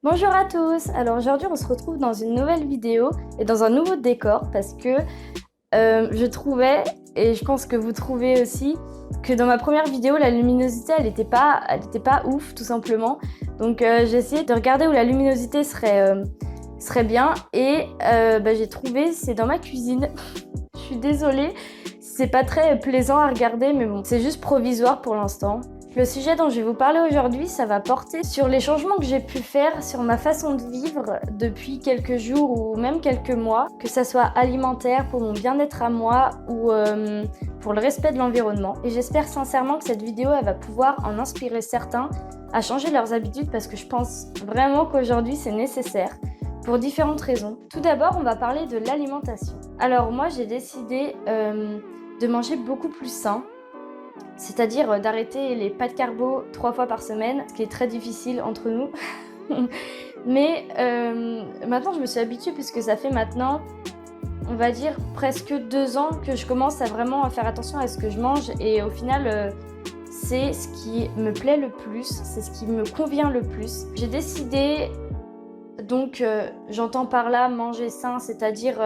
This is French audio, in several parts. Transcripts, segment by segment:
Bonjour à tous! Alors aujourd'hui on se retrouve dans une nouvelle vidéo et dans un nouveau décor parce que je trouvais, et je pense que vous trouvez aussi, que dans ma première vidéo la luminosité elle était pas ouf tout simplement. Donc j'ai essayé de regarder où la luminosité serait bien et j'ai trouvé, c'est dans ma cuisine. Je suis désolée, c'est pas très plaisant à regarder mais bon, c'est juste provisoire pour l'instant. Le sujet dont je vais vous parler aujourd'hui, ça va porter sur les changements que j'ai pu faire sur ma façon de vivre depuis quelques jours ou même quelques mois, que ça soit alimentaire, pour mon bien-être à moi ou pour le respect de l'environnement. Et j'espère sincèrement que cette vidéo elle va pouvoir en inspirer certains à changer leurs habitudes parce que je pense vraiment qu'aujourd'hui c'est nécessaire pour différentes raisons. Tout d'abord, on va parler de l'alimentation. Alors moi, j'ai décidé de manger beaucoup plus sain. C'est-à-dire d'arrêter les pâtes carbo 3 fois par semaine, ce qui est très difficile entre nous. Mais maintenant, je me suis habituée puisque ça fait maintenant, on va dire, presque 2 ans que je commence à vraiment faire attention à ce que je mange. Et au final, c'est ce qui me plaît le plus, c'est ce qui me convient le plus. J'ai décidé, donc j'entends par là manger sain, c'est-à-dire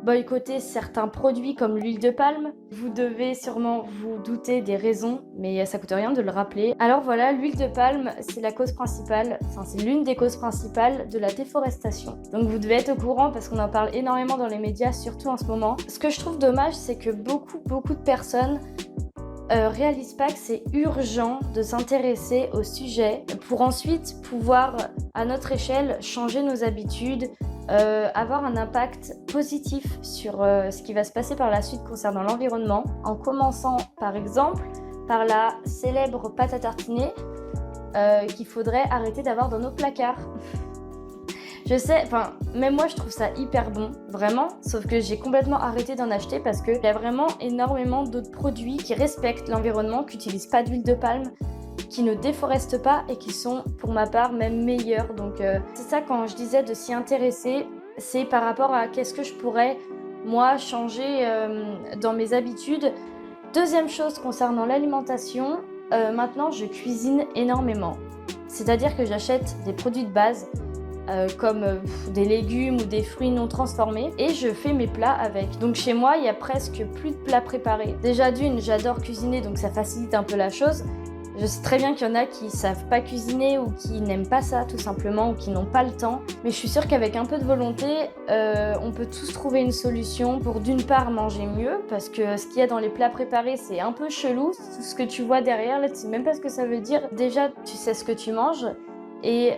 boycotter certains produits comme l'huile de palme. Vous devez sûrement vous douter des raisons, mais ça coûte rien de le rappeler. Alors voilà, l'huile de palme, c'est la cause principale, c'est l'une des causes principales de la déforestation. Donc vous devez être au courant parce qu'on en parle énormément dans les médias, surtout en ce moment. Ce que je trouve dommage, c'est que beaucoup de personnes réalisent pas que c'est urgent de s'intéresser au sujet pour ensuite pouvoir, à notre échelle, changer nos habitudes, avoir un impact positif sur ce qui va se passer par la suite concernant l'environnement, en commençant par exemple par la célèbre pâte à tartiner qu'il faudrait arrêter d'avoir dans nos placards. Je sais, même moi je trouve ça hyper bon, vraiment, sauf que j'ai complètement arrêté d'en acheter parce qu'il y a vraiment énormément d'autres produits qui respectent l'environnement, qui n'utilisent pas d'huile de palme, qui ne déforestent pas et qui sont pour ma part même meilleurs. Donc c'est ça, quand je disais de s'y intéresser, c'est par rapport à qu'est-ce que je pourrais moi changer dans mes habitudes. Deuxième chose concernant l'alimentation, maintenant je cuisine énormément. C'est-à-dire que j'achète des produits de base comme des légumes ou des fruits non transformés et je fais mes plats avec. Donc chez moi il y a presque plus de plats préparés. Déjà d'une, j'adore cuisiner donc ça facilite un peu la chose. Je sais très bien qu'il y en a qui savent pas cuisiner ou qui n'aiment pas ça tout simplement ou qui n'ont pas le temps. Mais je suis sûre qu'avec un peu de volonté, on peut tous trouver une solution pour d'une part manger mieux parce que ce qu'il y a dans les plats préparés c'est un peu chelou. Tout ce que tu vois derrière là tu sais même pas ce que ça veut dire. Déjà tu sais ce que tu manges. Et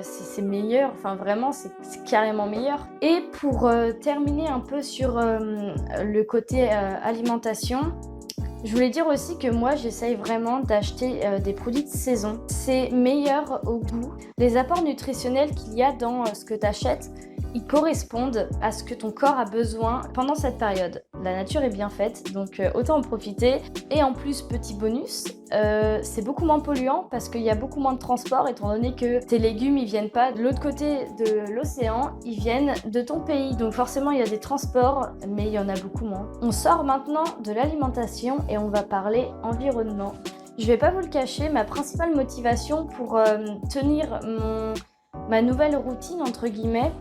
c'est meilleur, vraiment c'est carrément meilleur. Et pour terminer un peu sur le côté alimentation, je voulais dire aussi que moi j'essaye vraiment d'acheter des produits de saison. C'est meilleur au goût. Les apports nutritionnels qu'il y a dans ce que tu achètes, ils correspondent à ce que ton corps a besoin pendant cette période. La nature est bien faite, donc autant en profiter. Et en plus, petit bonus, c'est beaucoup moins polluant parce qu'il y a beaucoup moins de transport étant donné que tes légumes, ils viennent pas de l'autre côté de l'océan, ils viennent de ton pays. Donc forcément, il y a des transports, mais il y en a beaucoup moins. On sort maintenant de l'alimentation et on va parler environnement. Je vais pas vous le cacher, ma principale motivation pour tenir ma nouvelle routine, entre guillemets,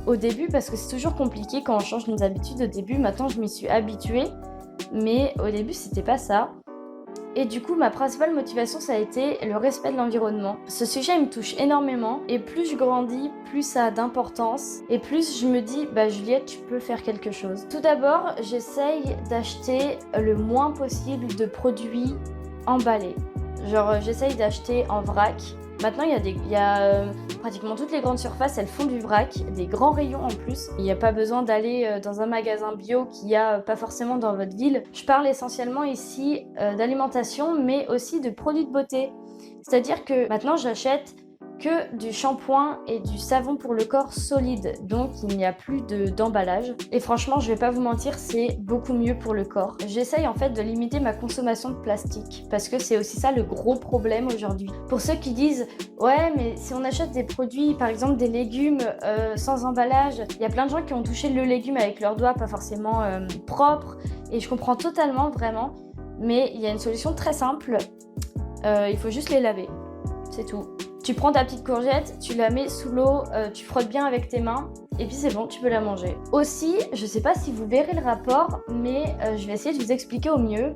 au début, parce que c'est toujours compliqué quand on change nos habitudes au début. Maintenant, je m'y suis habituée, mais au début, c'était pas ça. Et du coup, ma principale motivation, ça a été le respect de l'environnement. Ce sujet, il me touche énormément, et plus je grandis, plus ça a d'importance, et plus je me dis, Juliette, tu peux faire quelque chose. Tout d'abord, j'essaye d'acheter le moins possible de produits emballés. J'essaye d'acheter en vrac. Maintenant, il y a pratiquement toutes les grandes surfaces, elles font du vrac, des grands rayons en plus. Il n'y a pas besoin d'aller dans un magasin bio qu'il n'y a pas forcément dans votre ville. Je parle essentiellement ici d'alimentation, mais aussi de produits de beauté. C'est-à-dire que maintenant, j'achète que du shampoing et du savon pour le corps solide, donc il n'y a plus d'emballage. Et franchement, je vais pas vous mentir, c'est beaucoup mieux pour le corps. J'essaye en fait de limiter ma consommation de plastique, parce que c'est aussi ça le gros problème aujourd'hui. Pour ceux qui disent ouais, mais si on achète des produits, par exemple des légumes sans emballage, il y a plein de gens qui ont touché le légume avec leurs doigts, pas forcément propre, et je comprends totalement, vraiment, mais il y a une solution très simple, il faut juste les laver, c'est tout. Tu prends ta petite courgette, tu la mets sous l'eau, tu frottes bien avec tes mains et puis c'est bon, tu peux la manger. Aussi, je sais pas si vous verrez le rapport, mais je vais essayer de vous expliquer au mieux.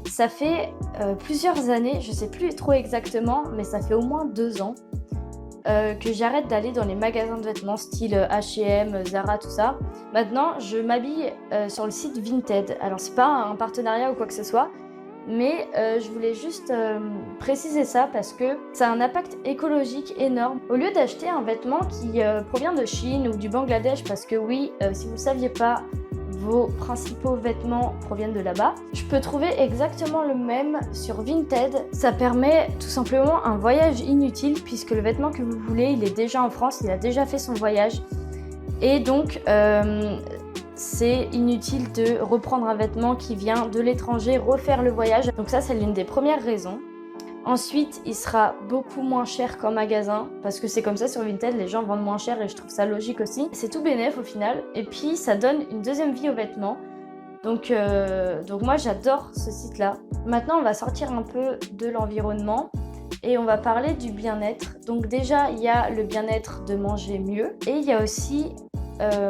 Ça fait plusieurs années, je sais plus trop exactement, mais ça fait au moins 2 ans que j'arrête d'aller dans les magasins de vêtements style H&M, Zara, tout ça. Maintenant, je m'habille sur le site Vinted. Alors, c'est pas un partenariat ou quoi que ce soit, mais je voulais juste préciser ça parce que ça a un impact écologique énorme. Au lieu d'acheter un vêtement qui provient de Chine ou du Bangladesh, parce que oui, si vous ne saviez pas, vos principaux vêtements proviennent de là-bas, je peux trouver exactement le même sur Vinted. Ça permet tout simplement un voyage inutile puisque le vêtement que vous voulez, il est déjà en France, il a déjà fait son voyage. Et donc, c'est inutile de reprendre un vêtement qui vient de l'étranger, refaire le voyage. Donc ça, c'est l'une des premières raisons. Ensuite, il sera beaucoup moins cher qu'en magasin, parce que c'est comme ça sur Vinted, les gens vendent moins cher et je trouve ça logique aussi. C'est tout bénef au final, et puis ça donne une deuxième vie aux vêtements. Donc moi, j'adore ce site-là. Maintenant, on va sortir un peu de l'environnement et on va parler du bien-être. Donc déjà, il y a le bien-être de manger mieux, et il y a aussi,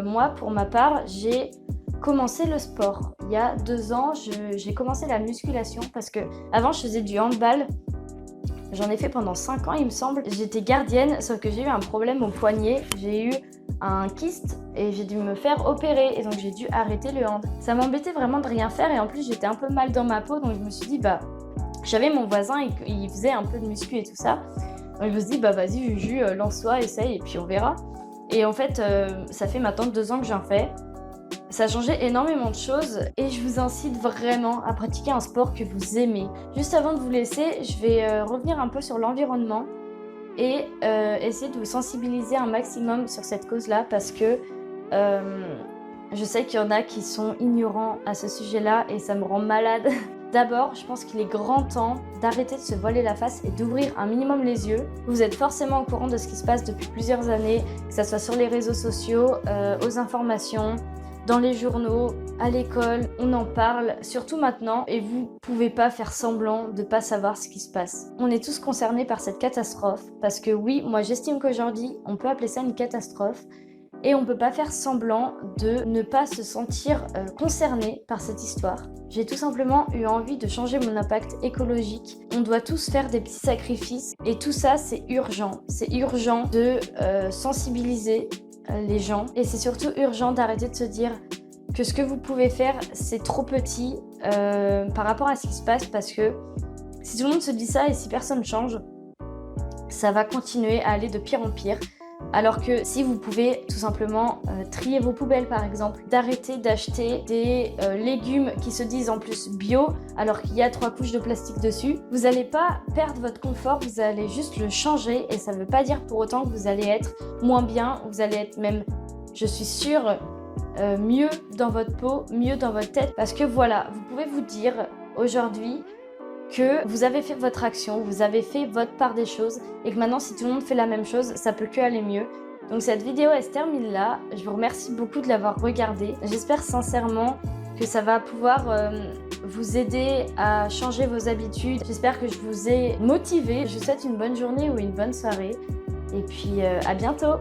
moi, pour ma part, j'ai commencé le sport. Il y a 2 ans, j'ai commencé la musculation, parce que avant je faisais du handball. J'en ai fait pendant 5 ans, il me semble. J'étais gardienne, sauf que j'ai eu un problème au poignet. J'ai eu un kyste et j'ai dû me faire opérer. Et donc, j'ai dû arrêter le hand. Ça m'embêtait vraiment de rien faire. Et en plus, j'étais un peu mal dans ma peau. Donc, je me suis dit, j'avais mon voisin et il faisait un peu de muscu et tout ça. Donc, je me suis dit, vas-y, Juju, lance-toi, essaye et puis on verra. Et en fait, ça fait maintenant 2 ans que j'en fais. Ça a changé énormément de choses et je vous incite vraiment à pratiquer un sport que vous aimez. Juste avant de vous laisser, je vais revenir un peu sur l'environnement et essayer de vous sensibiliser un maximum sur cette cause-là parce que je sais qu'il y en a qui sont ignorants à ce sujet-là et ça me rend malade. D'abord, je pense qu'il est grand temps d'arrêter de se voiler la face et d'ouvrir un minimum les yeux. Vous êtes forcément au courant de ce qui se passe depuis plusieurs années, que ce soit sur les réseaux sociaux, aux informations, dans les journaux, à l'école, on en parle, surtout maintenant, et vous pouvez pas faire semblant de pas savoir ce qui se passe. On est tous concernés par cette catastrophe, parce que oui, moi j'estime qu'aujourd'hui, on peut appeler ça une catastrophe, et on peut pas faire semblant de ne pas se sentir concerné par cette histoire. J'ai tout simplement eu envie de changer mon impact écologique. On doit tous faire des petits sacrifices, et tout ça c'est urgent. C'est urgent de sensibiliser les gens et c'est surtout urgent d'arrêter de se dire que ce que vous pouvez faire c'est trop petit par rapport à ce qui se passe parce que si tout le monde se dit ça et si personne change, ça va continuer à aller de pire en pire. Alors que si vous pouvez tout simplement trier vos poubelles par exemple, d'arrêter d'acheter des légumes qui se disent en plus bio alors qu'il y a 3 couches de plastique dessus, vous n'allez pas perdre votre confort, vous allez juste le changer et ça ne veut pas dire pour autant que vous allez être moins bien, vous allez être même, je suis sûre, mieux dans votre peau, mieux dans votre tête parce que voilà, vous pouvez vous dire aujourd'hui que vous avez fait votre action, vous avez fait votre part des choses et que maintenant si tout le monde fait la même chose, ça peut que aller mieux. Donc cette vidéo elle se termine là, je vous remercie beaucoup de l'avoir regardée. J'espère sincèrement que ça va pouvoir vous aider à changer vos habitudes. J'espère que je vous ai motivé. Je vous souhaite une bonne journée ou une bonne soirée et puis à bientôt.